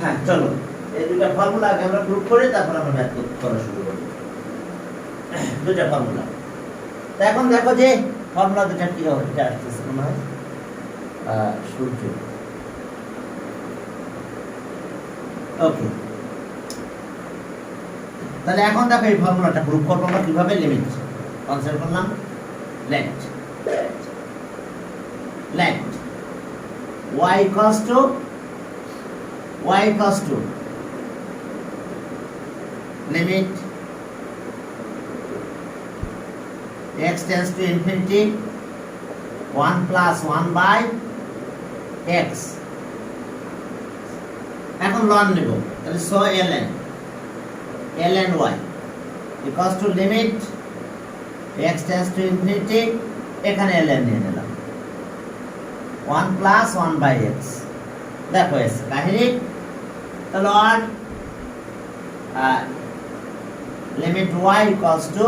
হ্যাঁ চলো এই দুটো ফর্মুলা আগে আমরা প্রুফ করে তারপর আমরা ম্যাথ করা শুরু করব। দুটো ফর্মুলা। তো এখন দেখো যে ফর্মুলা দুটো কি হবে, এটা আসতেছে মনে হয় সূর্য। ওকে, তাহলে এখন দেখো এই ফর্মুলাটা প্রুফ করব আমরা কিভাবে। লিমিট কনসিডার করলাম late y equals to limit x tends to infinity 1 plus 1 by x। এখন লন নেব, তাহলে so ln y equals to limit x tends to infinity, এখানে ln নিয়ে নিলাম 1 plus 1 by x। দেখো এস কাহিনী, তাহলে আর লিমিট y equals to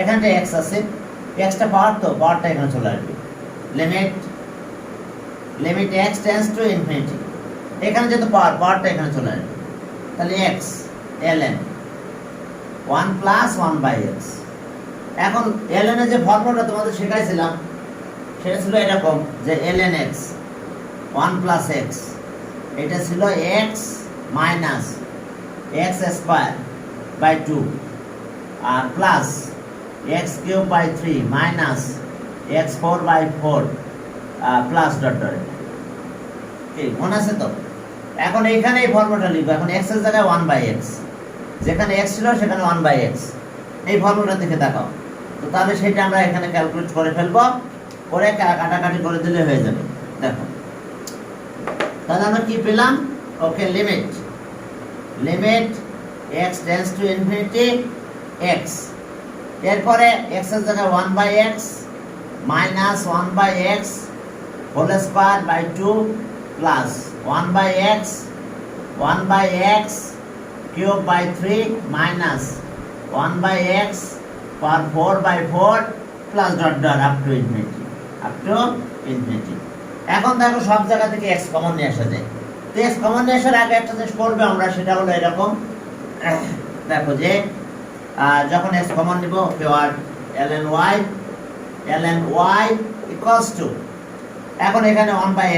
এখানটা x আছে, x টা পাওয়ার, তো পাওয়ারটা এখানে চলে আসবে। Limit x tends to infinity, এখানে যেহেতু পাওয়ারটা এখানে চলে আসবে, তাহলে x ln 1 plus 1 by x। এখন ln এর যে ফর্মুলাটা তোমাদের শেখাইছিলাম সেটা ছিল এরকম যে ln x 1 plus x, এটা ছিল x minus x square by 2 আর plus x cube by 3 minus x 4 by 4 plus dot dot. ঠিক মনে আছে তো? এখন এইখানে এই ফর্মুলাটা লিখবো। এখন x এর জায়গায় 1 by x, যেখানে x ছিল সেখানে 1 by x, এই ফর্মুলাটা থেকে দেখাও। তো তাহলে সেটা আমরা এখানে ক্যালকুলেট করে ফেলবো, করে কাটাকাটি করে দিলে হয়ে যাবে। দেখো তাহলে আমরা কি পেলাম? ওকে, limit x tends to infinity x, এরপরে x এর জায়গায় 1 by x minus 1 by x whole square by 2 plus 1 by x cube by 3 minus 1 by x power 4 by 4 plus dot dot up to infinity। এখন দেখো সব জায়গা থেকে x common নিয়ে আসা যায়। তো x কমন নিয়ে আসার আগে একটা জিনিস করবে আমরা, সেটা হলো এরকম। দেখো যে যখন x কমন নিব, ln y equals to, এখন এখানে 1 by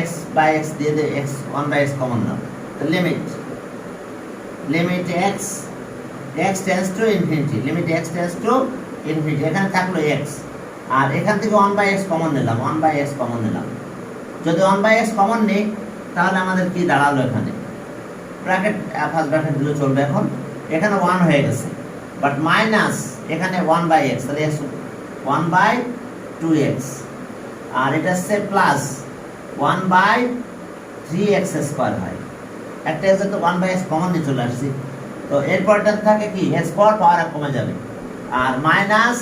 x দিয়ে দে, x 1 by x কমন নাও, তো limit x tends to infinity, এখানে থাকলো x, আর এখান থেকে 1 by x কমন নিলাম, যদি 1 by x কমন নেই তাহলে আমাদের কি দাঁড়ালো? এখানে ব্র্যাকেট, ফার্স্ট ব্র্যাকেট দিলে চলবে। এখন এখানে 1 হয়ে গেছে, বাট মাইনাস এখানে 1 by x, তাহলে x 1 by 2x, আর এটা হচ্ছে প্লাস 1 by 3x স্কয়ার হয়। একটা এসে তো 1 by x কমন নিয়ে চলে আসছি, তো এরপরটা থাকে কি x পাওয়ার কমে যাবে, আর minus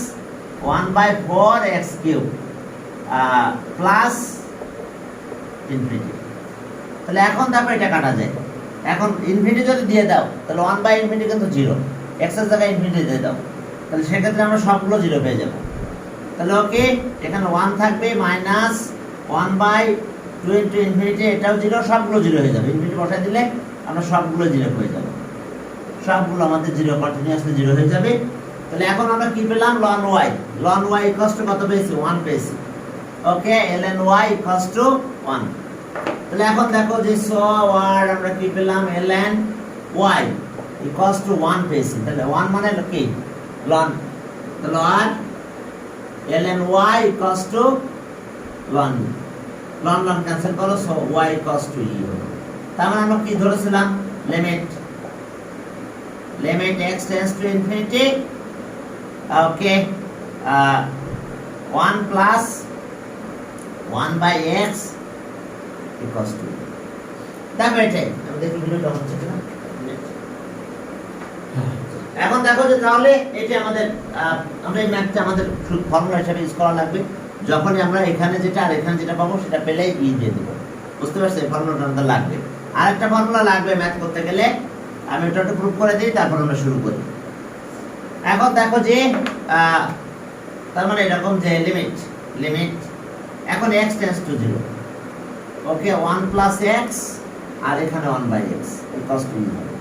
1 by 4x cube plus infinity. তাহলে এখন দেখো এটা কাটা যায়। এখন ইনফিনিটি যদি দিয়ে দাও তাহলে 1 by ইনফিনিটি কিন্তু 0, x এর জায়গায় ইনফিনিটি দিয়ে দাও, তাহলে সেক্ষেত্রে আমরা সবগুলো 0 পেয়ে যাব। তাহলে ওকে, এখানে 1 থাকবে, মাইনাস 1 by 2 into ইনফিনিটি, এটাও 0, সবগুলো 0 হয়ে যাবে। ইনফিনিটি বসাই দিলে আমরা সবগুলো 0 হয়ে যাবে, সবগুলো আমাদের 0 কন্টিনিউয়াসলি 0 হয়ে যাবে। তাহলে এখন আমরা কি পেলাম? ln y ইকুয়ালস টু কত পেয়েছি? 1 পেয়েছি। ওকে, ln y ইকুয়ালস টু 1। তাহলে এখন দেখো যে সো ওয়ার্ড আমরা কি পেলাম? ln y ইকুয়ালস টু 1 পেয়েছি। তাহলে 1 মানে কি? ln, তাহলে আর ln y equals to 1, ln cancel করো, so y equals to e হলো। তার মানে আমরা কি ধরেছিলাম? Limit x tends to infinity, okay, 1 plus 1 by x equals to, দেখো এটাই আমাদের ভিডিওটা হচ্ছে কিনা। এখন দেখো যে তাহলে এটা আমাদের আমরা এই ম্যাথটা আমাদের ফর্মুলা হিসেবে ইউজ করা লাগবে। যখনই আমরা এখানে যেটা আর এখানে যেটা পাবো সেটা পেলেই ই দিয়ে দেবো, বুঝতে পারছো? এই ফর্মুলাটা আমাদের লাগবে। আর একটা ফর্মুলা লাগবে ম্যাথ করতে গেলে, আমি এটা একটু প্রুফ করে দিই, তারপর আমরা শুরু করি। এখন দেখো যে তার মানে এরকম যে লিমিট এখন x tends to 0, okay, 1 plus x আর এখানে 1/x ইকুয়ালস টু ই হবে।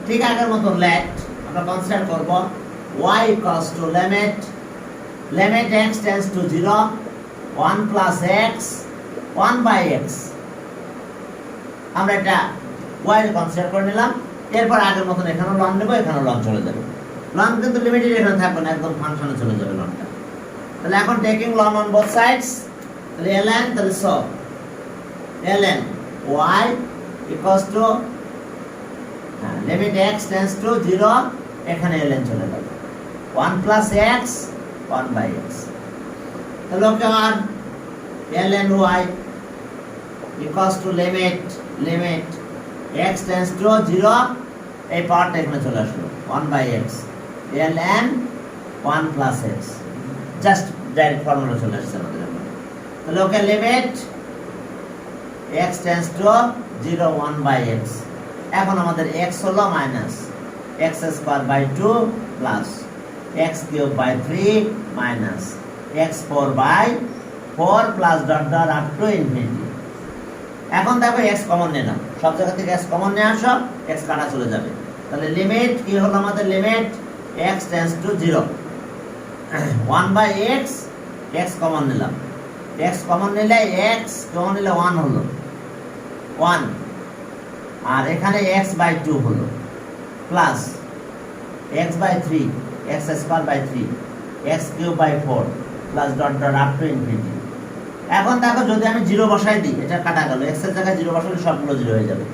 ঠিক আগের মতো লেট আমরা কনসিডার করব y equals to limit x tends to 0 1 plus x 1/x। আমরা এটা y এর কনসিডার করে নিলাম। এরপর আগের মতন এখানেও লন নেব, এখানেও লন চলে যাবে। লন কিন্তু লিমিটেড এখানে থাকবে না, একদম ফাংশনে চলে যাবে লনটা। তাহলে এখন taking ln on both sides, তাহলে ln, তাহলে so ln y equals to limit x tends to 0, এখানে ln চলে যাবে 1 প্লাস x 1/x। তাহলে ওকে আর ln y equals to limit x tends to 0, এই পার্টটা এখানে চলে আসলো 1/x ln 1 plus x, just direct formula চলে আসছে আমাদের। তাহলে okay limit x tends to 0 1/x। এখন আমাদের x হলো minus x square by 2 plus x cube by 3 minus x4 by 4 plus dot dot up to infinity. এখন দেখো x common নিলাম, সব জায়গা থেকে x কমন নিয়ে আসো, x কাটা চলে যাবে। তাহলে লিমিট কি হলো আমাদের, limit x tends to 0 1/x, x common নিলাম, x কমন নিলে x কমন নিলে 1 হলো 1, আর এখানে x বাই 2 হলো plus x by 3 x square by 3 x cube by 4 plus dot dot up to infinity. এখন দেখো যদি আমি 0 বসাই দিই, এটা কাটা গেল, x এর জায়গায় 0 বসালে সবগুলো 0 হয়ে যাবে।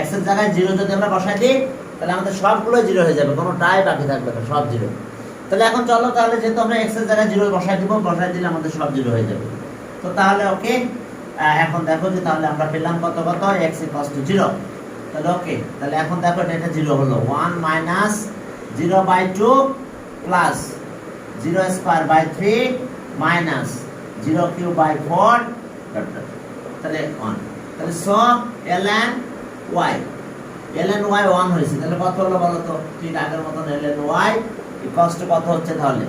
x এর জায়গায় 0 যদি আমরা বসাই দিই তাহলে আমাদের সবগুলো 0 হয়ে যাবে, কোনোটাই বাকি থাকবে না, সব 0। তাহলে এখন চলো, তাহলে যেহেতু আমরা x এর জায়গায় 0 বসাই দিব, বসাই দিলে আমাদের সব 0 হয়ে যাবে। তো তাহলে ওকে, এখন দেখো যে তাহলে আমরা পেলাম কত x ইকুয়ালস টু 0। তাহলে ওকে, তাহলে এখন দেখো এটা 0 হলো 1 minus 0/2 plus 0 square by 3 minus 0 cube by 4 dot dot, তাহলে 1। তাহলে সো ln y 1 হয়েছে। তাহলে কত হলো বলো তো, ঠিক আগের মতন ln y ইকুয়ালস টু কত হচ্ছে, তাহলে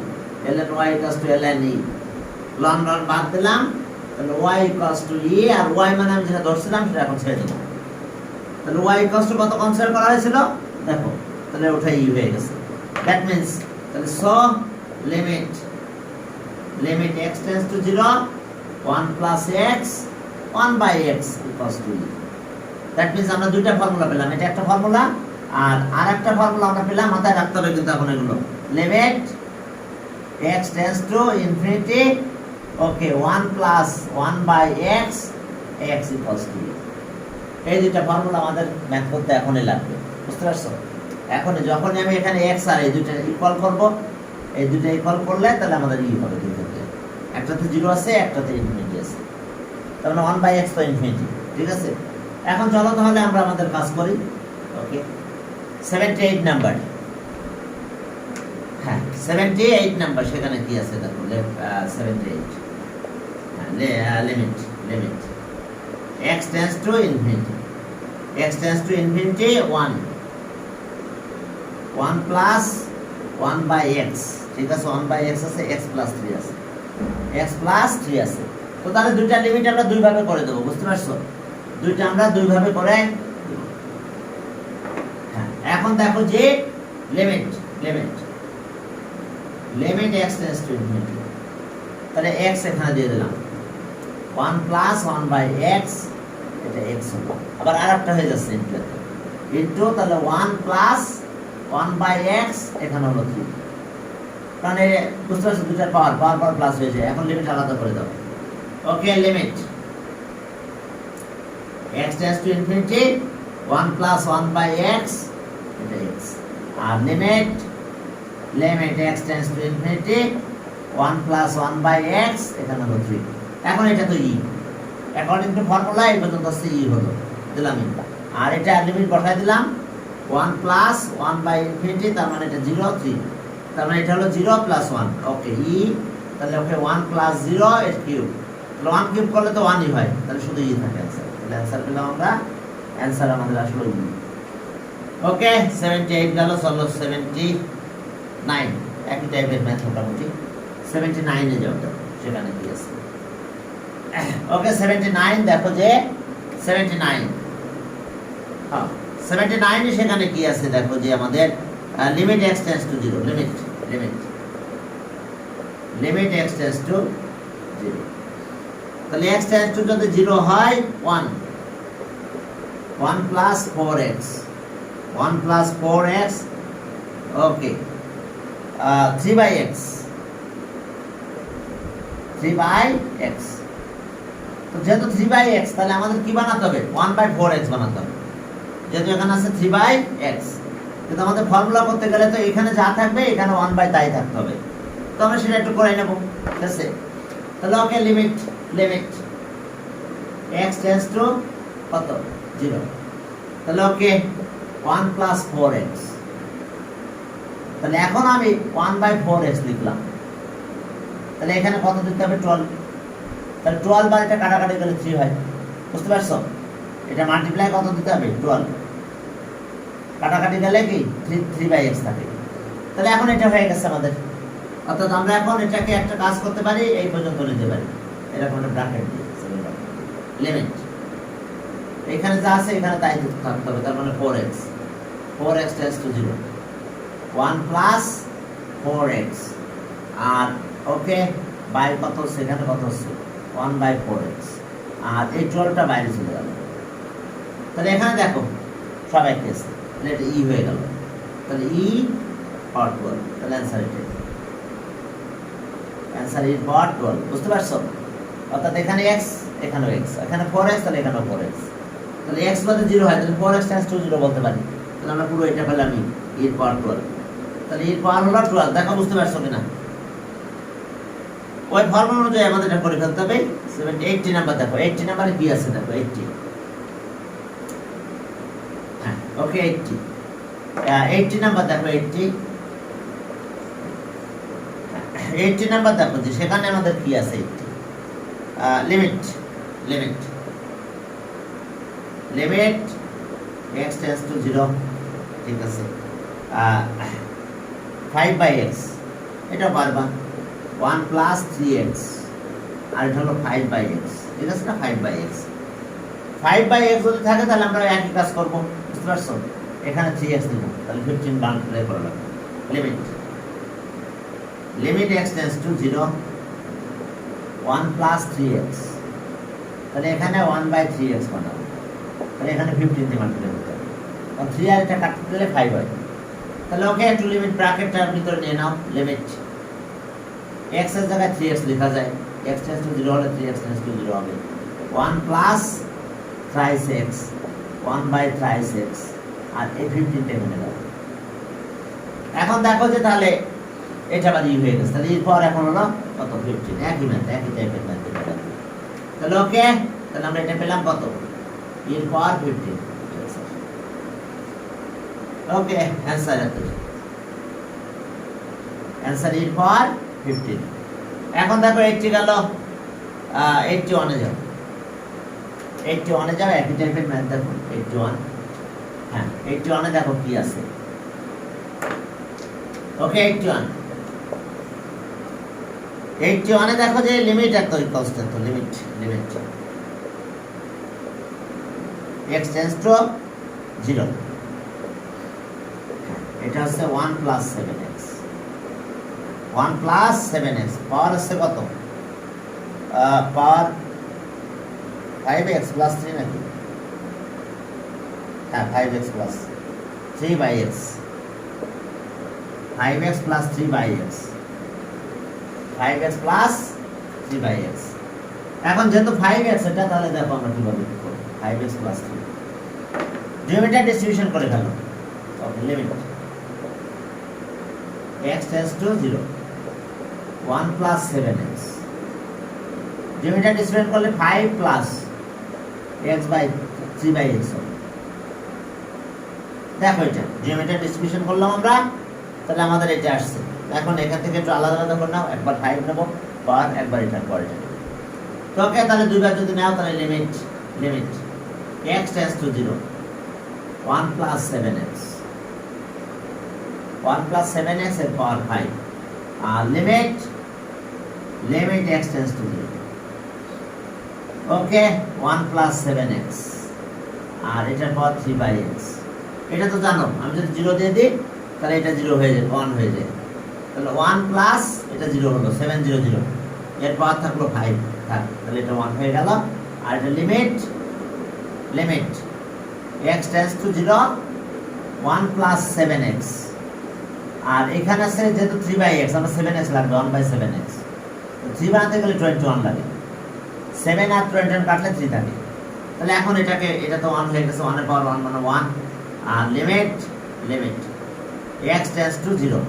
ln y equals to ln e, ln ln বাদ দিলাম, তাহলে y ইকুয়ালস টু e, আর y মানে আমি যেটা ধরছিলাম সেটা এখন ছেড়ে দেব। তাহলে y ইকুয়ালস টু কত কনসিডার করা হয়েছিল দেখো, তাহলে ওটা e হয়ে গেছে। দ্যাট মিন্স তাহলে so limit x tends to 0 1 plus x 1/x equals to e। That means আমরা দুইটা ফর্মুলা পেলাম, এটা একটা ফর্মুলা আর আরেকটা ফর্মুলা আমরা পেলাম, মাথায় রাখতে হবে কিন্তু এখন এগুলো। Limit x tends to infinity, okay 1 plus 1/x x equals to e। এই দুইটা ফর্মুলা আমাদের ম্যাথ করতে এখনই লাগবে, বুঝতে পারছো? এখন যখনই আমি এখানে x আর এই দুইটা ইকুয়াল করব, এই দুইটা ইকুয়াল করলে তাহলে আমাদের ই হবে দুইটাতে, একটাতে 0 আছে একটাতে ইনফিনিটি আছে, তার মানে 1/x তো ইনফিনিটি, ঠিক আছে? এখন চলো তাহলে আমরা আমাদের কাজ করি। ওকে 78 নাম্বার, হ্যাঁ 78 নাম্বার, সেখানে কি আছে দেখো 78, limit x tends to infinity, x tends to infinity 1 plus 1/x, ঠিক আছে? 1/x আছে, x plus 3 আছে, x plus 3 আছে। তো তাহলে দুইটা লিমিট আমরা দুই ভাবে করে দেব, বুঝতে পারছো? দুইটা আমরা দুই ভাবে করে দেব। হ্যাঁ এখন দেখো যে limit x tends to infinity, তাহলে x এখানে দিয়ে দিলাম 1 plus 1/x, এটা x হলো, আবার আরেকটা হয়ে যাচ্ছে ইনটু, তাহলে 1 plus 1/x এখানে হলো 3, কারণ এই বুঝতে পারছো দুইটার পাওয়ার প্লাস হয়ে যায়। এখন লিমিট আলাদা করে দাও। Okay limit x tends to infinity 1 plus 1/x, এটা x, আর limit x tends to infinity 1 plus 1/x এখানে হলো 3। এখন এটা তো e, অ্যাকর্ডিং টু ফর্মুলা এই পর্যন্ত আছে e হলো, দিলাম e, আর এটা লিমিট বসাই দিলাম 1 plus 1/infinity, তার মানে এটা 0 3, তার মানে এটা হলো 0 plus 1, ওকে e, তাহলে ওকে 1 plus 0 এর কিউব, তাহলে 1 কিউব করলে তো 1ই হয়, তাহলে শুধু e থাকে অ্যানসার। তাহলে অ্যানসার পেলাম আমরা, অ্যানসার আমাদের আসলে e। ওকে 78 গেল, চলো 79, একই টাইপের ম্যাথ মোটামুটি। 79 এ যাও, সেখানে কি আছে? ওকে 79 দেখো যে 79 হ্যাঁ 79 সেখানে কি আছে দেখো যে আমাদের limit x tends to 0 limit x tends to 0 তাহলে x টেন্ডস টু যদি 0 হয় 1 প্লাস 4x 1 প্লাস 4x ওকে 3/x 3/x তো যেহেতু 3/x তাহলে আমাদের কি বানাতে হবে 1/4x বানাতে হবে যেহেতু এখানে আছে 3/x কিন্তু আমাদের ফর্মুলা করতে গেলে তো এখানে যা থাকবে এখানে 1 তাই থাকতে হবে তো আমরা সেটা একটু করে নেব ঠিক আছে তাহলে okay limit x tends two কত 0 তাহলে ওকে 1 প্লাস 4x তাহলে এখন আমি 1/4x লিখলাম তাহলে এখানে কত দিতে হবে 12 তাহলে 12 বার এটা কাটাকাটি গেলে 3 হয় বুঝতে পারছো এটা মাল্টিপ্লাই কত দিতে হবে 12 কাটাকাটি গেলে কি 3/x থাকে তাহলে এখন এটা হয়ে গেছে আমাদের অর্থাৎ আমরা এখন এটাকে একটা কাজ করতে পারি এই পর্যন্ত নিতে পারি এরকম একটা ব্র্যাকেট দিয়ে লিমিট এখানে যা আছে এখানে তাই থাকতে হবে তার মানে 4x tends to 0 1 plus 4x আর ওকে বাই কত সেখানে কত হচ্ছে 1/4x আর এই 12টা বাইরে চলে গেল তাহলে এখানে দেখো সবাই কেছে তাহলে এটা ই হয়ে গেল তাহলে ই পাওয়ার 12 তাহলে অ্যান্সার ই পাওয়ার 12 বুঝতে পারছো অর্থাৎ এখানে x এখানেও x এখানে 4x তাহলে এখানেও 4x তাহলে x যদি 0 হয় তাহলে 4x টেন্ডস টু 0 বলতে পারি তাহলে আমরা পুরো এটা পেলাম ই পাওয়ার 12 তাহলে ই পাওয়ার হলো 12 দেখো বুঝতে পারছো কিনা ওই ফর্মুলা অনুযায়ী আমাদের এটা করে ফেলতে হবে 80 নাম্বার দেখো 80 নাম্বারে কি আছে দেখো 80 হ্যাঁ ওকে 80 নাম্বার দেখো 80 নাম্বার দেখো যে সেখানে আমাদের কি আছে 80 লিমিট x টেন্ডস টু 0 ঠিক আছে 5/x এটা পারবা 1 প্লাস 3x আর এটা হলো 5/x ঠিক আছে না 5/x যদি থাকে তাহলে আমরা একই কাজ করব বুঝতে পারছো এখানে 3x নিব তাহলে 15 বাউন্ড প্লে করা লাগবে limit x tends to 0 1 plus 3x তাহলে এখানে 1/3x বানাবো তাহলে এখানে 15 দিয়ে মাল্টিপ্লাই করতে হবে আর 3 আর এটা কাটতে দিলে 5 হয় তাহলে ওকে একটু লিমিট ব্র্যাকেটটার ভিতরে নিয়ে নাও লিমিট x এর জায়গায় 3x লেখা যায় x টেন্ডস টু 0 হলে 3x টেন্ডস টু 0 হবে 1 plus thrice x 1/thrice x আর এই 15 টা এখানে দাও এখন দেখো যে তাহলে এটা বাদ ই হয়ে গেছে তাহলে এরপর এখন হলো কত 15 একই টাইপের ম্যাথ তাহলে ওকে তাহলে আমরা এটা পেলাম কত এরপর 15 ওকে অ্যানসার এরপর 15 এখন দেখো 80 গেল 81 এ যাও 81 এ যাও একই টাইপের ম্যাথ দেখো 81 হ্যাঁ 81 এ দেখো কি আছে ওকে 81 এ দেখো যে লিমিট এত constant limit x tends to 0 এটা হচ্ছে 1 প্লাস 7x 1 প্লাস 7x পাওয়ার আছে কত পাওয়ার 5x প্লাস 3 নাকি হ্যাঁ 5x plus 3/x 5x plus 3/x 5x plus 3/x এখন যেহেতু 5x এটা তাহলে দেখো আমরা কিভাবে করব 5x প্লাস 3 ডিনোমিনেটর ডিস্ট্রিবিউশন করে ফেলো okay limit x tends to 0 1 plus 7x denominator distribution করলে 5 প্লাস x বাই 3/x হবে দেখো এটা ডিনোমিনেটর ডিস্ট্রিবিউশন করলাম আমরা তাহলে আমাদের এটা আসছে এখন এখান থেকে একটু আলাদা করে নাও একবার 5 নেব পাওয়ার একবার এটা পরে তো ওকে তাহলে দুইবার যদি নাও তাহলে limit x tends to 0 1 plus 7x 1 plus 7x এর পাওয়ার 5 আর limit x tends to 0 okay 1 plus 7x আর এটার পাওয়ার 3/x। এটা তো জানো, আমি যদি 0 দিয়ে দিই তাহলে এটা 0 হয়ে যাবে, 1 হয়ে যায়। তাহলে 1 প্লাস এটা 0 হলো 700, এর পাওয়ার থাকলো 5 থাক, তাহলে এটা 1 হয়ে গেল। আর এটা limit x tends to 0 1 plus 7x। আর এখানে আছে যেহেতু 3/x, আমরা 7x লাগবে, 1/7x। 3 বানাতে গেলে 21 লাগে, 7 আর 21 কাটলে 3 থাকে। তাহলে এখন এটাকে, এটা তো 1 হয়ে গেছে, 1 এর পাওয়ার 1 মানে 1। আর লিমিট x টেন্ডস টু 0।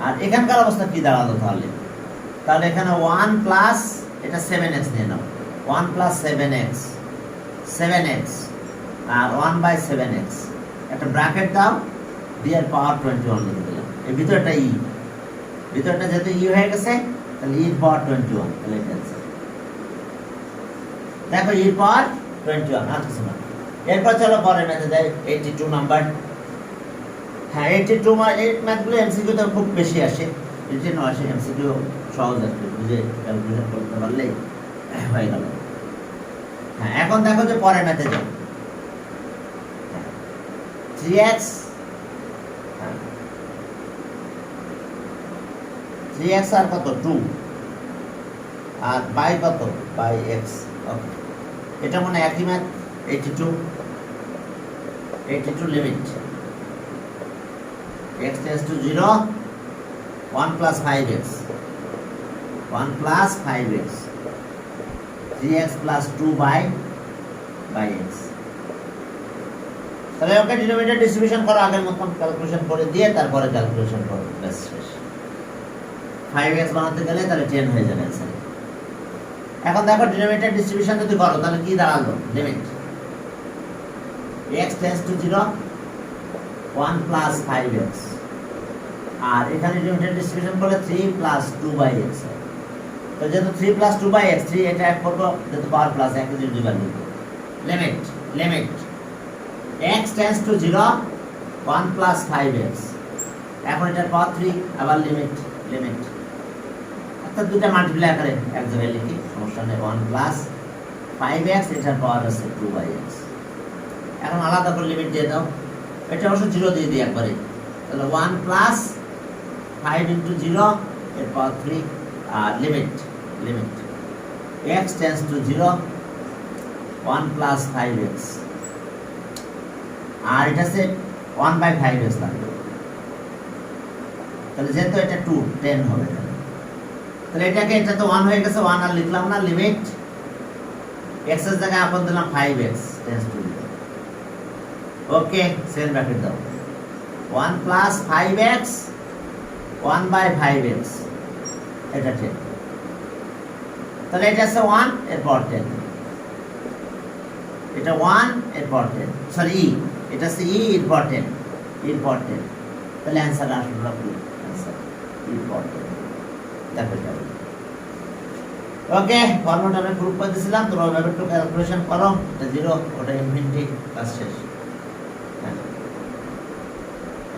আর এখানকার অবস্থা কি দাঁড়ালো তাহলে? তাহলে এখানে 1 প্লাস এটা 7x নিয়ে নাও, 1 প্লাস 7x আর 1/7x, একটা ব্র্যাকেট দাও, দিয়ে এর পাওয়ার 21 লিখে দিলাম। এই ভিতরটা ভিতরটা যেহেতু হয়ে গেছে, তাহলে এর পাওয়ার 21, তাহলে এটা অ্যান্সার। দেখো এর পাওয়ার 21, আর কিছু না। এরপর চলো পরের ম্যাথে যাই, 82 নাম্বার। হ্যাঁ, 82 এই ম্যাথগুলো এমসিকিউ তো খুব বেশি আসে, রিটেন আসে, এমসিকিউ সহজ আসবে, বুঝে ক্যালকুলেশন করতে পারলেই হয়ে গেল। হ্যাঁ, এখন দেখো যে পরের ম্যাথে যাও। 3x আর কত 2, আর বাই কত বাই x। ওকে, এটা মনে একই math. 82 limit x tends to 0 1 plus 5x 3x plus 2/x। তাহলে ওকে ডিনোমিনেটর ডিস্ট্রিবিউশন করো, আগের মতন ক্যালকুলেশন করে দিয়ে তারপরে ক্যালকুলেশন করো, ব্যাস শেষ। 5x বানাতে গেলে তাহলে 10 হয়ে যাবে অ্যান্সার। এখন দেখো ডিনোমিনেটর ডিস্ট্রিবিউশন যদি করো তাহলে কি দাঁড়ালো? Limit x tends to 0 1 plus 5x, আর এখানে ডিনোমিনেটর ডিস্ট্রিবিউশন করলে 3 প্লাস 2/x। তো যেহেতু 3 প্লাস 2/x, 3 এটা অ্যাড করবো, যেহেতু পাওয়ার প্লাস, এক যদি দুইবার লিখব। Limit x tends to 0 1 plus 5x, এখন এটার পাওয়ার 3, আবার লিমিট অর্থাৎ দুটা মাল্টিপ্লাই আকারে এক জায়গায় লিখি, সমস্যা নেই। 1 প্লাস 5x, এটার পাওয়ার আছে 2/x। এখন আলাদা করে লিমিট দিয়ে দাও, এটা অবশ্য 0 দিয়ে দিই একবারে। তাহলে 1 প্লাস 5 ইন্টু 0, এর পাওয়ার 3। আর limit x tends to 0 1 plus 5x, আর এটা আছে 1/5x লাগবে। তাহলে যেহেতু এটা 2 10 হবে, তাহলে এটাকে, এটা তো 1 হয়ে গেছে, 1 আর লিখলাম না। লিমিট x এর জায়গায় আপন দিলাম 5x টেন্ডস টু 0। ওকে, সেল ব্র্যাকেট দাও, 1 প্লাস 5x 1/5x, এটা 10। তাহলে এটা আছে 1 এরপর 10, এটা 1 এরপর 10, সরি এটা আছে এরপর 10, তাহলে অ্যান্সার আসলে কি? অ্যান্সার এরপর 10। দেখো যাবে। ওকে, ফর্মুলাটা আমি প্রুফ করে দিয়েছিলাম, তোমরা ওইভাবে একটু ক্যালকুলেশন করো। এটা 0, ওটা ইনফিনিটি, কাজ শেষ।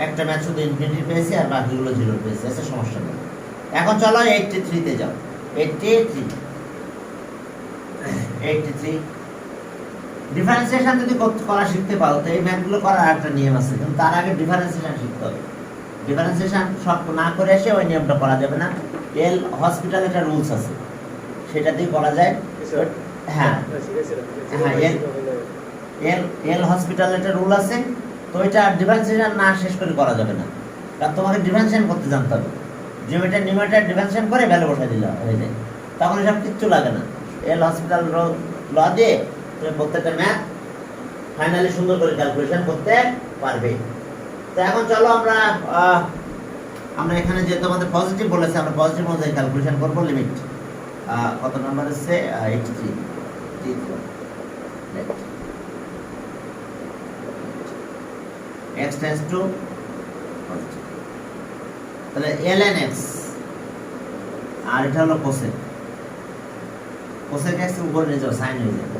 একটা ম্যাচ শুধু ইনফিনিটি পেয়েছি আর বাকিগুলো 0 পেয়েছি, আছে সমস্যা নেই। এখন চলো 83 তে যাও। 83 ডিফারেন্সিয়েশন যদি করা শিখতে পারো তো এই ম্যাথগুলো করার একটা নিয়ম আছে, কিন্তু তার আগে ডিফারেন্সিয়েশন শিখতে হবে। ডিফারেন্সিয়েশন সব না করে এসে ওই নিয়মটা করা যাবে না। এল হসপিটাল একটা রুলস আছে, সেটা দিয়ে করা যায়। হ্যাঁ, এল হসপিটাল একটা রুল আছে, তো এটা ডিফারেন্সিয়েশন না শেষ করে করা যাবে না, কারণ তোমাকে ডিফারেন্সিয়েশন করতে জানতে হবে। জিওমেট্রি নিউমেরিটার ডিফারেন্সিয়েশন করে ভ্যালু বসাই দিলে হয়ে যায়, তখন এসব কিচ্ছু লাগে না। এল হসপিটাল ল দিয়ে তুমি প্রত্যেকটা ম্যাথ ফাইনালি সুন্দর করে ক্যালকুলেশন করতে পারবে। তো এখন চলো আমরা এখানে যে তোমাদের পজিটিভ বলেছে, আমরা পজিটিভ অনুযায়ী ক্যালকুলেশন করবো। লিমিট কত নাম্বার আছে? 83। x টেন্ডস টু পজিটিভ, তাহলে ln x, আর এটা হলো কোসেক x উপরে নিয়ে যাও, সাইন হয়ে যাবে।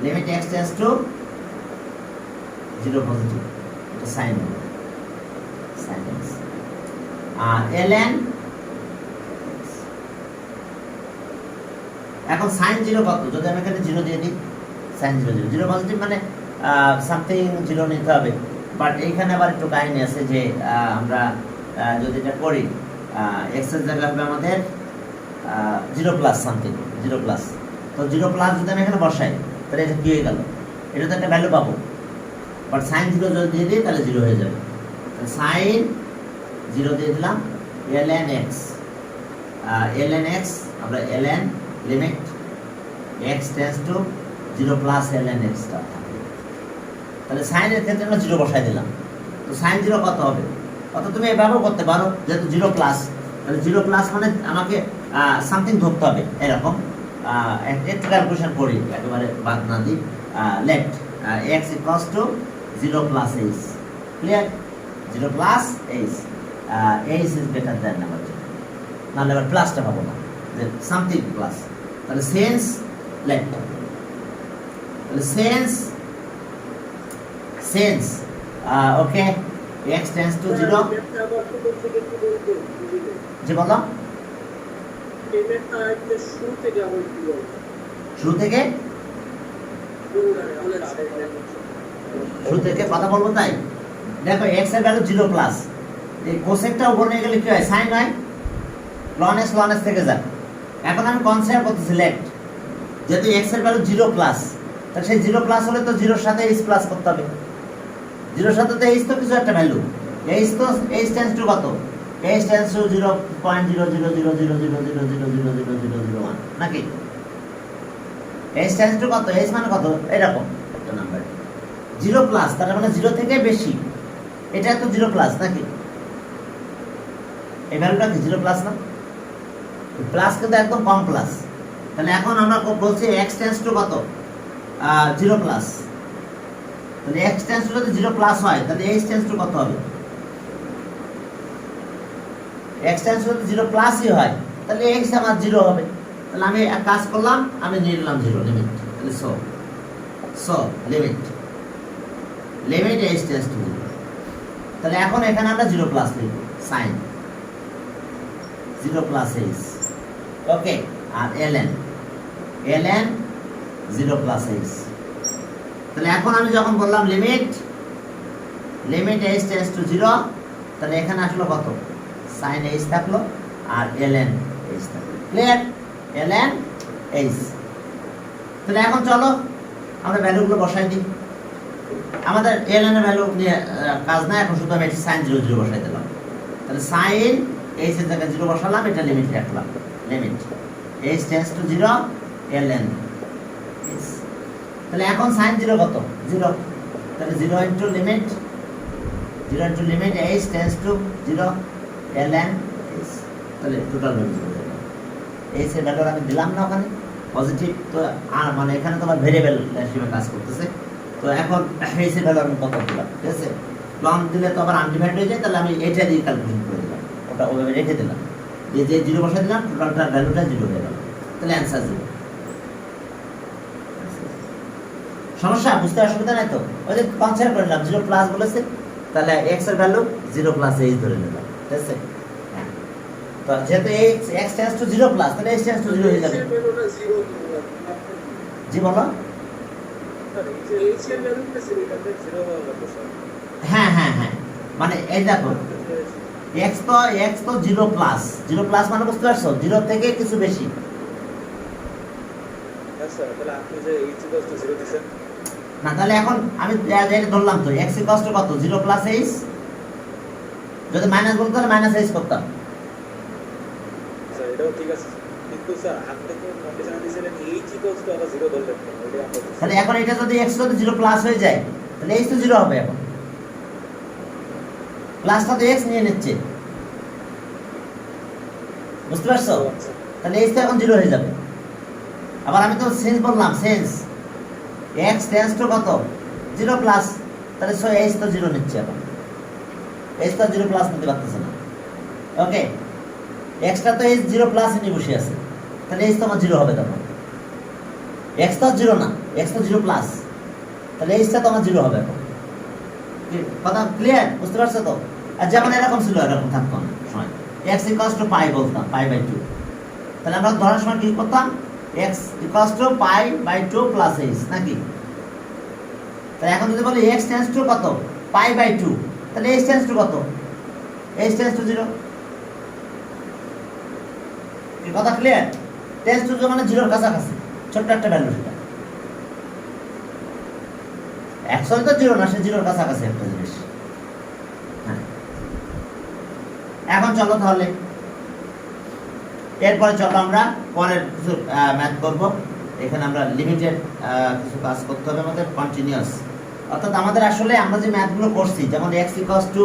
Limit x tends to 0 positive, এটা সাইন হবে, সাইন x। আর ln এখন সাইন জিরো কত, যদি আমি এখানে জিরো দিয়ে দিই, sine zero zero, zero positive মানে সামথিং জিরো নিতে হবে। বাট এইখানে আবার একটু কাহিনী আছে যে আমরা যদি এটা করি, এক্স এর জায়গায় হবে আমাদের zero plus something, zero plus. তো জিরো প্লাস যদি আমি এখানে বসাই, তাহলে এটা কি হয়ে গেল, এটা তো একটা ভ্যালু পাবো। বাট সাইন জিরো যদি দিয়ে দিই তাহলে জিরো হয়ে যাবে। সাইন জিরো দিয়ে দিলাম, ln x, ln x আমরা ln limit x tends to zero plus ln x টা থাকবে। তাহলে সাইনের ক্ষেত্রে আমরা জিরো বসাই দিলাম। তো সাইন জিরো কত হবে, কত তুমি এভাবেও করতে পারো, যেহেতু জিরো প্লাস, তাহলে জিরো প্লাস মানে আমাকে সামথিং ধরতে হবে এরকম। একটু ক্যালকুলেশন করি, একেবারে বাদ না দিই। Let x equals to zero plus H, clear, zero plus H, H is better than number zero, নাহলে আবার প্লাসটা পাবো না, সামথিং প্লাস। তাহলে সেন্স লেট, তাহলে sense okay x tends to zero. জি বলো, শুরু থেকে কথা বলবো, তাই দেখো x এর ভ্যালু জিরো প্লাস, এই কোসেকটা উপর নিয়ে গেলে কি হয়, সাইন হয়, ln s থেকে যায়। এখন আমি কনসিডার করতেছি লেট, যেহেতু x এর ভ্যালু জিরো প্লাস, তাহলে সেই জিরো প্লাস হলে তো জিরোর সাথে h প্লাস করতে হবে, জিরোর সাথে তো h তো কিছু একটা ভ্যালু, h তো h টেন্ডস টু কত, h টেন্ডস টু 0.0000000000001 নাকি, h টেন্ডস টু কত, h মানে কত এরকম একটা নাম্বার, জিরো প্লাস, তার মানে জিরো থেকে বেশি, এটা তো জিরো প্লাস নাকি, এই ভ্যালুটা কি জিরো প্লাস না, প্লাস কিন্তু একদম কম প্লাস। তাহলে এখন আমরা বলছি x টেন্ডস টু কত, জিরো প্লাস, তাহলে x টেন্ডস টু যদি জিরো প্লাস হয় তাহলে h টেন্ডস টু কত হবে, x টেন্ডস টু যদি জিরো প্লাসই হয় তাহলে x আমার জিরো হবে। তাহলে আমি এক কাজ করলাম, আমি নিয়ে নিলাম জিরো লিমিট, তাহলে so limit h tends to zero. তাহলে এখন এখানে আমরা জিরো প্লাস লিখব, সাইন জিরো প্লাস এইচ, ওকে, আর ln জিরো প্লাস এইচ। তাহলে এখন আমি যখন বললাম limit h tends to zero, তাহলে এখানে আসলো কত, সাইন h থাকলো আর ln h থাকলো, ক্লিয়ার, ln h। তাহলে এখন চলো আমরা ভ্যালুগুলো বসাই দিই, আমাদের ln এর ভ্যালু নিয়ে কাজ না, এখন শুধু আমি সাইন জিরো জিরো বসাই দিলাম। তাহলে সাইন h এর জায়গায় জিরো বসালাম, এটা লিমিট রাখলাম, limit h tends to zero ln h। তাহলে এখন সাইন জিরো কত, জিরো, তাহলে zero into limit h tends to zero ln h, তাহলে টোটাল ভ্যালু জিরো হয়ে গেল। h এর ভ্যালু আমি দিলাম না ওখানে পজিটিভ, তো আর মানে এখানে তো আমার ভেরিয়েবল হিসেবে কাজ করতেছে, তো এখন h এর ভ্যালু আমি কত দিলাম, ঠিক আছে, লং দিলে তো আবার আনডিভাইড হয়ে যায়, তাহলে আমি এটা দিয়ে ক্যালকুলেশন করে দিলাম, ওটা ওভাবে রেখে দিলাম, দিয়ে যে জিরো বসাই দিলাম, টোটালটার ভ্যালুটা জিরো হয়ে গেল, তাহলে অ্যান্সার জিরো। সমস্যা বুঝতে অসুবিধা নাই তো, ওই যে কনসিডার করে নিলাম জিরো প্লাস বলেছে, তাহলে x এর ভ্যালু জিরো প্লাস h ধরে নিলাম, ঠিক আছে, তো যেহেতু x tends to zero plus, তাহলে h টেন্ডস টু জিরো হয়ে যাবে। জি বলো, হ্যাঁ হ্যাঁ হ্যাঁ, মানে এই দেখো x তো জিরো প্লাস মানে বুঝতে পারছো, জিরো থেকে কিছু বেশি, না তাহলে এখন আমি ধরলাম তো x ইকুয়ালস টু কত, জিরো প্লাস h, যদি মাইনাস বলতে তাহলে মাইনাস h করতাম, এটাও ঠিক আছে, কিন্তু স্যার আপনি তো কন্ডিশন দিয়েছিলেন h ইকুয়ালস টু আবার 0 ধরলেন, ওইটা আমরা তাহলে এখন এটা যদি x যদি 0 প্লাস হয়ে যায় তাহলে h তো 0 হবে, এখন প্লাসটা তো x নিয়ে নিচ্ছে, বুঝতে পারছো, তাহলে h তো এখন 0 হয়ে যাবে। আবার আমি তো সেন্স বললাম, সেন্স x টেন্ডস টু কত, 0 প্লাস, তাহলে সো h তো 0 নিচ্ছে, এখন h তো 0 প্লাস নিতে পারতেছে না, ওকে, এক্সট্রা তো h 0 প্লাস এনে বসে আছে, তাহলে h তো আমার 0 হবে, তখন x তো 0 না, x তো 0 প্লাস, তাহলে h টা তো আমার 0 হবে, এখন কথা ক্লিয়ার, বুঝতে পারছো তো। আর যেমন এরকম ছিল এরকম থাকতো না সময়, x ইকুয়ালস টু পাই বলতাম, পাই বাই 2, তাহলে আমরা ধরার সময় কি করতাম, x equals to pi by 2 plus h নাকি? তাহলে এখন যদি বলি x টেন্ডস টু কত পাই বাই 2, তাহলে h টেন্ডস টু কত? h tends to 0। কি কথা ক্লিয়ার? টেন্ডস টু মানে 0 এর কাছাকাছি, ছোট্ট একটা ভ্যালু সেটা। অ্যাকচুয়ালি তো 0 না, সে 0 এর কাছাকাছি একটা জিনিস। হ্যাঁ, এখন চলো তাহলে এরপরে চলো আমরা পরের কিছু ম্যাথ করব। এখানে আমরা লিমিটেড কিছু কাজ করতে হবে আমাদের, কন্টিনিউয়াস। অর্থাৎ আমাদের আসলে আমরা যে ম্যাথগুলো করছি, যেমন x equals two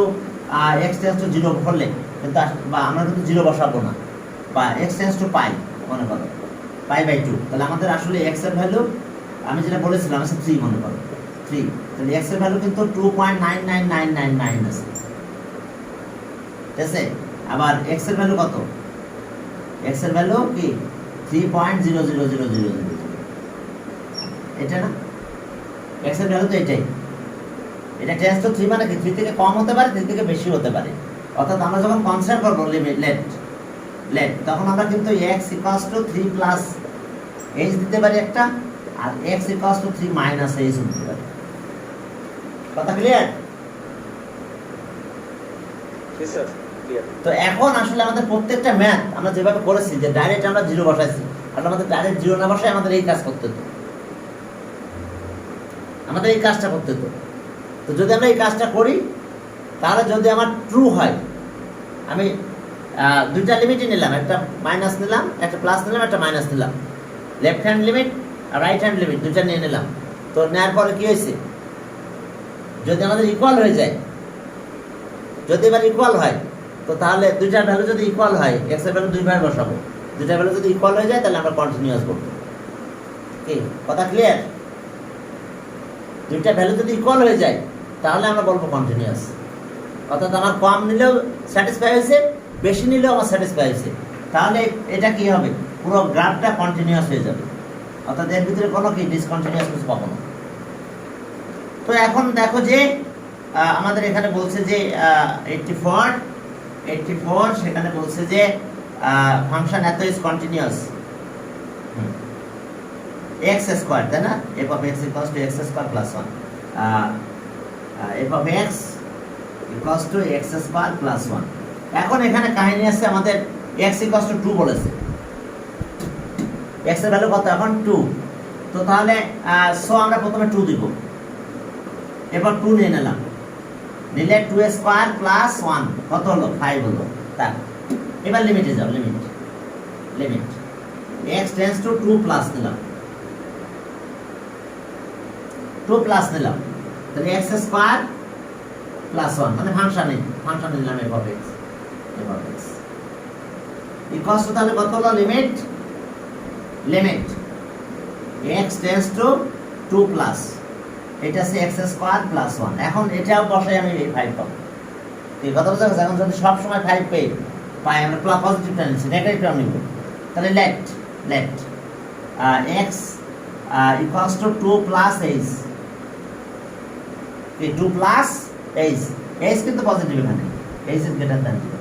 x tends to 0 করলে কিন্তু বা আমরা কিন্তু 0 বসাবো না, বা x টেন্ডস টু পাই মনে করো পাই বাই 2, তাহলে আমাদের আসলে x এর ভ্যালু আমি যেটা বলেছিলাম আছে 3 মনে করো 3, তাহলে x এর ভ্যালু কিন্তু 2.99999 আছে, ঠিক আছে? আবার x এর ভ্যালু কত? x এর ভ্যালু কি 3.00000, এটা না x এর ভ্যালু তো এটাই। এটা টেন্ডস টু 3 মানে কি 3 থেকে কম হতে পারে, 3 থেকে বেশি হতে পারে। অর্থাৎ আমরা যখন কনসিডার করব লিমিট লেট তখন আমরা কিন্তু x equals two 3 plus h দিতে পারি একটা, আর x equals two 3 minus h দিতে পারি। কথা ক্লিয়ার? জি স্যার, ক্লিয়ার। তো এখন আসলে আমাদের প্রত্যেকটা ম্যাথ আমরা যেভাবে করেছি যে ডাইরেক্ট আমরা 0 বসাইছি, আর আমাদের ডাইরেক্ট 0 না বসাই আমাদের এই কাজ করতে হতো, আমাদের এই কাজটা করতে হতো। তো যদি আমরা এই কাজটা করি তাহলে যদি আমার ট্রু হয়, আমি দুইটা লিমিটই নিলাম, একটা মাইনাস নিলাম, একটা প্লাস নিলাম, একটা মাইনাস নিলাম, লেফট হ্যান্ড লিমিট আর রাইট হ্যান্ড লিমিট দুইটা নিয়ে নিলাম। তো নেওয়ার পরে কি হয়েছে, যদি আমাদের ইকুয়াল হয়ে যায়, যদি এবার ইকুয়াল হয়, তো তাহলে দুইটার ভ্যালু যদি ইকুয়াল হয়, x এর ভ্যালু দুইবার বসাবো, দুইটার ভ্যালু যদি ইকুয়াল হয়ে যায় তাহলে আমরা কন্টিনিউয়াস করব। কি কথা ক্লিয়ার? দুইটা ভ্যালু যদি ইকুয়াল হয়ে যায় তাহলে আমরা বলবো কন্টিনিউয়াস। অর্থাৎ আমার কম নিলেও স্যাটিসফাই হয়েছে, বেশি নিলেও আমার স্যাটিসফাই হয়েছে, তাহলে এটা কি হবে, পুরো গ্রাফটা কন্টিনিউয়াস হয়ে যাবে। অর্থাৎ এর ভিতরে কোনো কি ডিসকন্টিনিউয়াস কিছু পাবো না। তো এখন দেখো যে আমাদের এখানে বলছে যে 84 সেখানে বলছে যে ফাংশন এত ইজ কন্টিনিউয়াস x স্কয়ার, তাই না? f of x equals to x square plus 1, f of x equals to x square plus 1। এখন এখানে কাহিনী আছে, আমাদের x equals to 2 বলেছে, x এর ভ্যালু কত এখন 2। তো তাহলে সো আমরা প্রথমে 2 দিব, এবার 2 নিয়ে নিলাম, নিলে 2 স্কয়ার প্লাস 1 কত হলো 5 হলো। তার এবার লিমিটে যাও, limit x tends to 2 plus নিলাম, 2 প্লাস নিলাম, তাহলে x স্কয়ার প্লাস 1 মানে ফাংশন নিলাম f of x equals two তাহলে কত হলো limit x tends to 2 plus, এটা আছে x স্কয়ার প্লাস 1। এখন এটাও বসাই আমি এই 5 পাবো। এই কথা বুঝা গেছে? এখন যদি সব সময় 5 পাই আমরা পজিটিভটা নিচ্ছি, নেগেটিভটা নিব, তাহলে let x equals to 2 plus h, এই 2 প্লাস h কিন্তু পজিটিভ, এখানে h ইজ গ্রেটার দ্যান 0।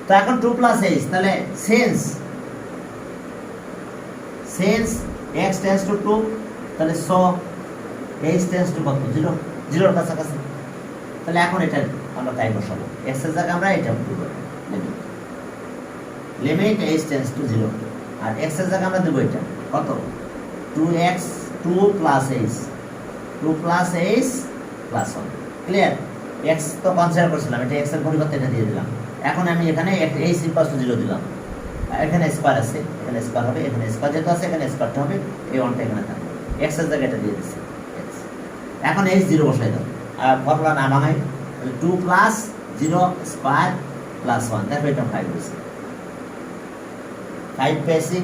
তো এখন 2 প্লাস h, তাহলে সিন্স x টেন্ডস টু 2, তাহলে সো h টেন্ডস টু কত 0 এর কাছাকাছি। তাহলে এখন এটা আমরা তাই বসাবো, x এর জায়গায় আমরা এটা দেব লিমিট h টেন্ডস টু 0, আর x এর জায়গায় আমরা দেব এটা কত 2x 2 plus h plus 1। Clear? x তো কনসিডার করছিলাম, এটা x এর পরিবর্তে এটা দিয়ে দিলাম। এখন আমি এখানে h ইকুয়ালস টু 0 দিলাম, এখানে স্কয়ার আছে, এখানে স্কয়ার হবে, এখানে স্কয়ার যেটা আছে এখানে স্কয়ারটা হবে, এই 1টা এখানে থাকবে, x এর জায়গায় এটা দিয়ে দিচ্ছি। এখন h 0 বসাই দাও, আর ফর্মুলা না ভাঙাই, 2 প্লাস 0 স্কয়ার প্লাস 1, দেখো এটা 5 হয়েছে, 5 পেয়েছি।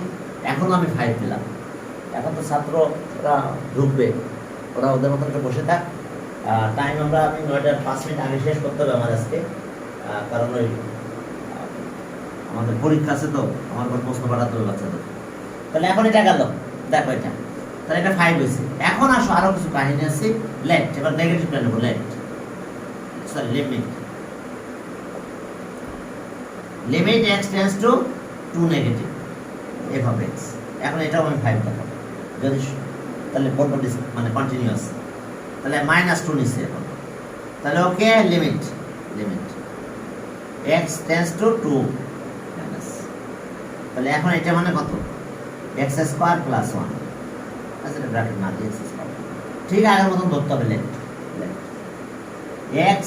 এখন আমি 5 পেলাম। এখন তো ছাত্ররা ঢুকবে, ওরা ওদের মতন করে বসে থাক। টাইম আমি 9টার 5 মিনিট আগে শেষ করতে হবে আমার আজকে, কারণ ওই আমাদের পরীক্ষা আছে, তো আমার প্রশ্ন পাঠাতে হবে বাচ্চাদের। তাহলে এখন এটা গেল, দেখো এটা, তাহলে এটা 5 হয়েছে। এখন আসো আরো কিছু কাহিনী আছে, লেট, এবার নেগেটিভটা নেবো, limit x tends to 2 negative f of x, এখন এটাও আমি 5 দেখাবো যদি তাহলে বলবো মানে কন্টিনিউয়াস, তাহলে -2 নিচ্ছে এখন, তাহলে okay limit x tends to 2 minus, তাহলে এখন এটা মানে কত x স্কয়ার প্লাস 1, আচ্ছা এটা ব্র্যাকেট না দিয়ে x স্কয়ার, ঠিক আগের মতন ধরতে হবে left x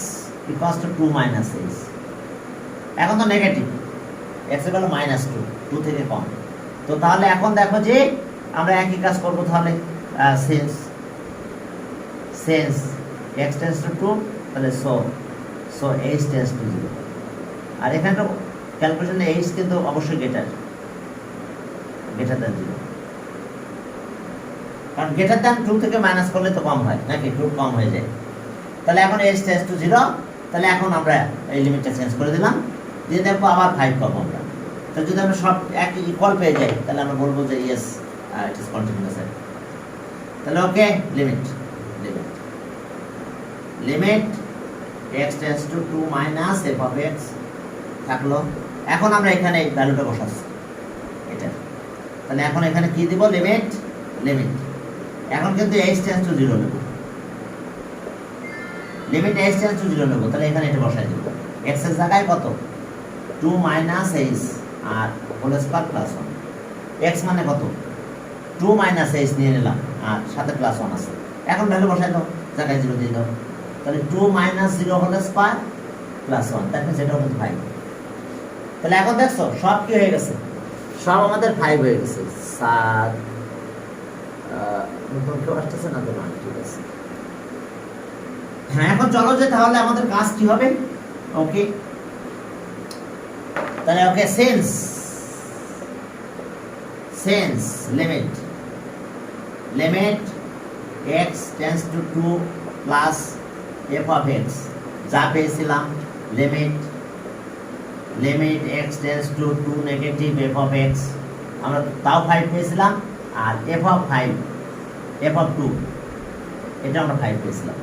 equals to 2 minus h, এখন তো নেগেটিভ x এর ভ্যালু -2, 2 থেকে কম, তো তাহলে এখন দেখো যে আমরা একই কাজ করব, তাহলে since x tends to 2, তাহলে so h tends to 0, আর এখানে তো ক্যালকুলেশনে h কিন্তু অবশ্যই গ্রেটার দ্যান 0, কারণ গ্রেটার দ্যান 2 থেকে মাইনাস করলে তো কম হয় নাকি, 2 কম হয়ে যায়, তাহলে এখন h tends to 0, তাহলে এখন আমরা এই লিমিটটা চেঞ্জ করে দিলাম, দিয়ে দেখো আবার 5 পাবো আমরা, তো যদি আমরা সব একই ইকুয়াল পেয়ে যাই তাহলে আমরা বলবো যে ইয়েস ইট ইজ কন্টিনিউয়াস, তাহলে okay limit x tends to 2 minus f of x থাকলো, এখন আমরা এখানে এই ভ্যালুটা বসাচ্ছি এটা, তাহলে এখন এখানে কি দিব লিমিট এখন কিন্তু h tends to 0 নেব, লিমিট h tends to 0 নেব, তাহলে এখানে এটা বসাই দেব, x এর জায়গায় কত 2 minus h আর হোল স্কয়ার প্লাস 1, x মানে কত 2 minus h নিয়ে নিলাম আর সাথে প্লাস 1 আছে, এখন ভ্যালু বসাই দাও, জায়গায় 0 দিয়ে দাও, তাহলে 2 minus 0 হোল স্কয়ার প্লাস 1, তার মানে সেটাও কিন্তু 5, তাহলে এখন দেখছো সব কি হয়ে গেছে, সব আমাদের 5 হয়ে গেছে, 7 নতুন কেউ আসতেছে না তো, না ঠিক আছে, হ্যাঁ এখন চলো যে তাহলে আমাদের কাজ কি হবে, ওকে তাহলে ওকে since limit x tends to 2 plus f of x, যা পেয়েছিলাম limit x tends to 2 negative f of x, আমরা তাও 5 পেয়েছিলাম, আর f of 2 এটা আমরা 5 পেয়েছিলাম,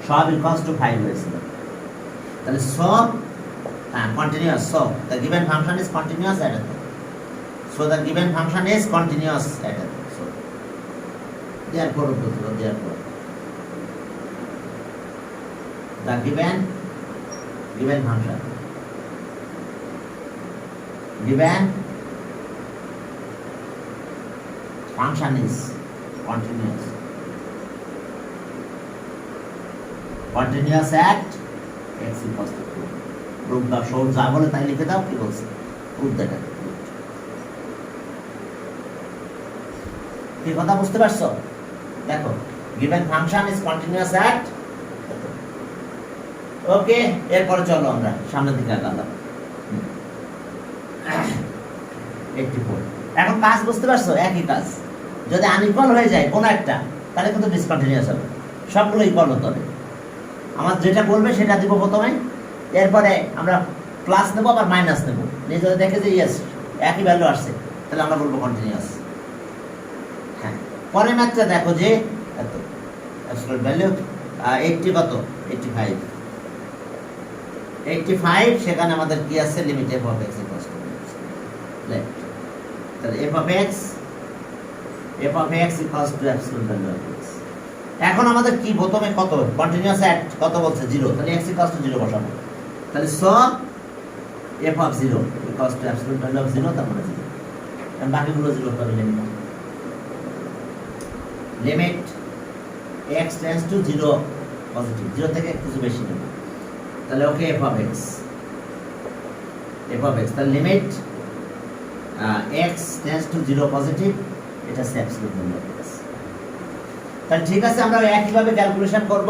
সব ইকুয়ালস টু 5 হয়েছিল, তাহলে সব continuous, so the given function is continuous at a, so the given function is continuous at a, so therefore the given function is continuous at x equals to 2, proof দাও, সহজ যা বলে তাই লিখে দাও, কি বলছে প্রুফ দেখা, কি কথা বুঝতে পারছো, দেখো given function is continuous at, ওকে এরপরে চলো আমরা সামনের দিকে আগালাম, 84, এখন কাজ বুঝতে পারছো, একই কাজ, যদি আনইকুয়াল হয়ে যায় কোনো একটা তাহলে কিন্তু ডিসকন্টিনিউয়াস হবে, সবগুলো ইকুয়াল হতে হবে, আমার যেটা বলবে সেটা দিব প্রথমে, এরপরে আমরা প্লাস নেব আবার মাইনাস নেব, নিয়ে যদি দেখে যে ইয়েস একই ভ্যালু আসছে তাহলে আমরা বলবো কন্টিনিউয়াস, হ্যাঁ পরের ম্যাথটা দেখো যে এত অ্যাবসলিউট ভ্যালু 80 কত 85, সেখানে আমাদের কি আছে limit f of x equals to left, তাহলে f of x equals two absolute value of x, এখন আমাদের কি প্রথমে কত কন্টিনিউয়াস অ্যাট কত বলছে 0, তাহলে x ইকুয়ালস টু 0 বসাবো, তাহলে সব f of 0 equals to absolute value of 0, তার মানে 0, এবং বাকিগুলো 0 করে limit x tends to 0 positive, 0 থেকে কিছু বেশি নেব, তাহলে ওকে f of x, তাহলে limit x tends to 0 positive, এটা অ্যাবসলিউট ভ্যালু অফ x, তাহলে ঠিক আছে আমরা একইভাবে ক্যালকুলেশন করব,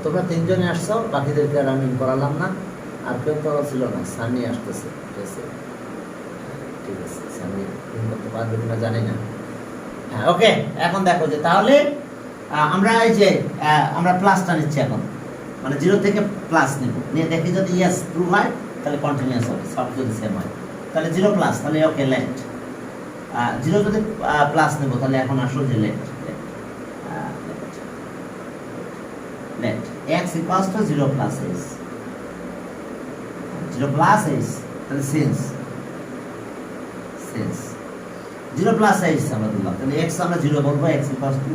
তোমরা তিনজনে আসছো, বাকিদেরকে আর আমি করালাম না, আর কেউ তো ছিল না, সানি আসতেছে, ঠিক আছে, ঠিক আছে, সানি করতে পারবে কিনা জানি না। হ্যাঁ ওকে, এখন দেখো যে তাহলে আমরা এই যে আমরা প্লাসটা নিচ্ছি এখন, মানে 0 থেকে প্লাস নিব, নিয়ে দেখি যদি ইয়েস ট্রু হয় তাহলে কন্টিনিউয়াস হবে, সব যদি সেম হয় তাহলে 0 প্লাস, তাহলে ওকে লেট। 0 যদি প্লাস নেব তাহলে এখন আসো যে let let x equals to 0 plus s, 0 plus s, তাহলে since 0 plus s আমরা দিলাম, তাহলে x আমরা 0 বলবো, x equals to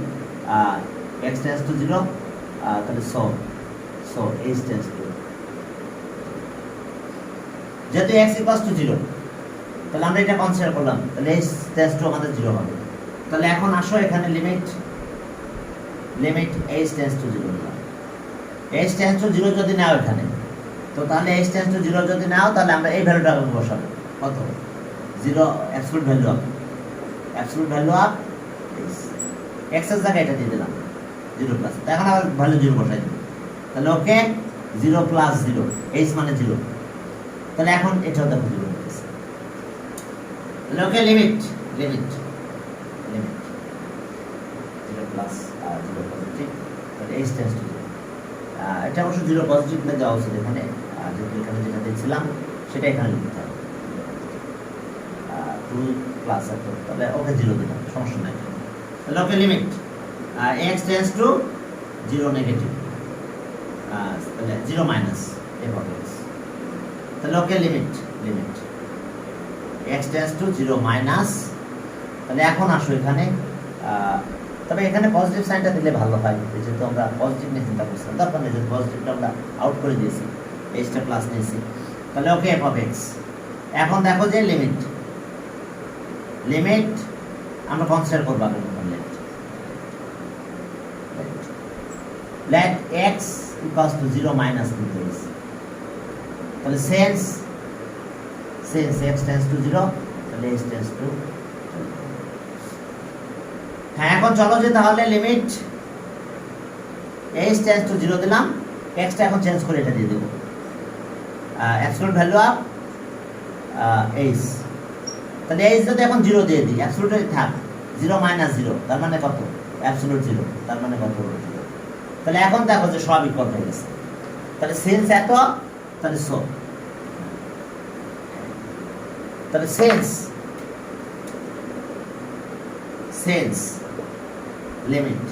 x tends to 0, তাহলে so h tends to, যেহেতু x equals to 0 তাহলে আমরা এটা কনসিডার করলাম, তাহলে h tends to আমাদের 0 হবে। তাহলে এখন আসো এখানে লিমিট h tends to 0 দিলাম, h tends to 0 যদি নাও এখানে, তো তাহলে h tends to 0 যদি নাও তাহলে আমরা এই ভ্যালুটা বসাবো, কত 0 অ্যাবসলিউট ভ্যালু অফ x এর জায়গায় এটা দিয়ে দিলাম 0 প্লাস, এখন আবার ভ্যালু 0 বসাই দিই, তাহলে ওকে 0 প্লাস 0, h মানে 0, তাহলে এখন এটাও দেখো 0 হয়ে গেছে, তাহলে ওকে লিমিট 0 প্লাস 0 পজিটিভ, তাহলে h tends to 0, এটা অবশ্য 0 পজিটিভ না দেওয়া উচিত এখানে, যেহেতু এখানে যেটা দিয়েছিলাম সেটা এখানে লিখতে হবে 2 প্লাস, তাহলে ওকে 0 দিলাম, সমস্যা নাই, তাহলে okay limit x tends to 0 negative, তাহলে 0 মাইনাস f of x, তাহলে okay limit x tends to 0 minus, তাহলে এখন আসো এখানে, তবে এখানে পজিটিভ সাইনটা দিলে ভালো হয়, যেহেতু আমরা পজিটিভ নিয়ে চিন্তা করছিলাম, দরকার নেই, যেহেতু পজিটিভটা আমরা আউট করে দিয়েছি, এইচটা প্লাস নিয়েছি, তাহলে ওকে এফ অফ এক্স। এখন দেখো যে লিমিট আমরা কনসিডার করবো আগে মতন, let x equals to 0 minus নিতে হয়েছে, তাহলে সেন্স এক্স টেন্স টু 0, তাহলে এক্স টেন্স টু, হ্যাঁ এখন চলো যে তাহলে লিমিট h tends to 0 দিলাম, x টা এখন চেঞ্জ করে এটা দিয়ে দেব অ্যাবসলিউট ভ্যালু অফ h, তাহলে h যদি এখন 0 দিয়ে দিই, অ্যাবসলিউট থাক 0 মাইনাস 0, তার মানে কত অ্যাবসলিউট 0, তার মানে কত 0, তাহলে এখন দেখো যে সব ইকুয়াল হয়ে গেছে, তাহলে সিন্স এত, তাহলে সো, তাহলে sense limit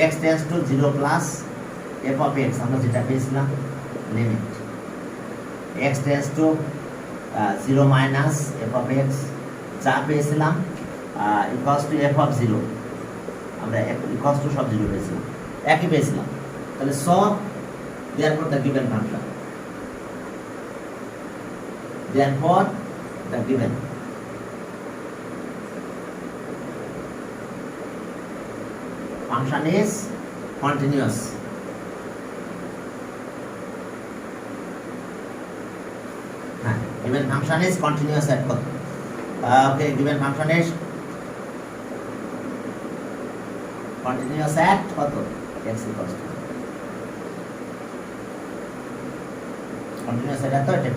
x tends to 0 plus f of x, আমরা যেটা পেয়েছিলাম limit x tends to 0 minus f of x যা পেয়েছিলাম equals to f of 0, আমরা equals to সব 0 পেয়েছিলাম, একই পেয়েছিলাম, তাহলে so therefore the given function is continuous, given function is continuous at কত, okay, given function is continuous at কত, x equals to continuous at এত, এটা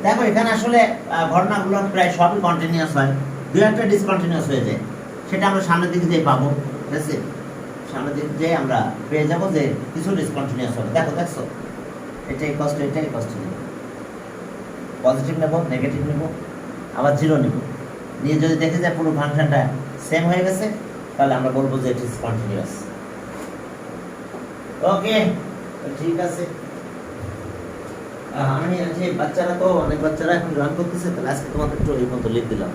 দেখো এখানে আসলে ঘটনাগুলো প্রায় সবই কন্টিনিউয়াস হয়, দুই একটা ডিসকন্টিনিউয়াস হয়ে যায়, সেটা আমরা সামনের দিকে যেয়ে পাবো, ঠিক আছে, সামনের দিকে যেয়ে আমরা পেয়ে যাবো যে কিছু ডিসকন্টিনিউয়াস হবে। দেখছো এটাই কষ্ট, নেব, পজিটিভ নেব, নেগেটিভ নেব, আবার 0 নেব, নিয়ে যদি দেখে যায় পুরো ফাংশনটা সেম হয়ে গেছে, তাহলে আমরা বলবো যে ইট ইজ কন্টিনিউয়াস। ওকে, ঠিক আছে, আমি আজকে বাচ্চারা তো অনেক বাচ্চারা এখন রান করতেছে, তাহলে আজকে তোমাদের একটু এই মতো লিখ দিলাম।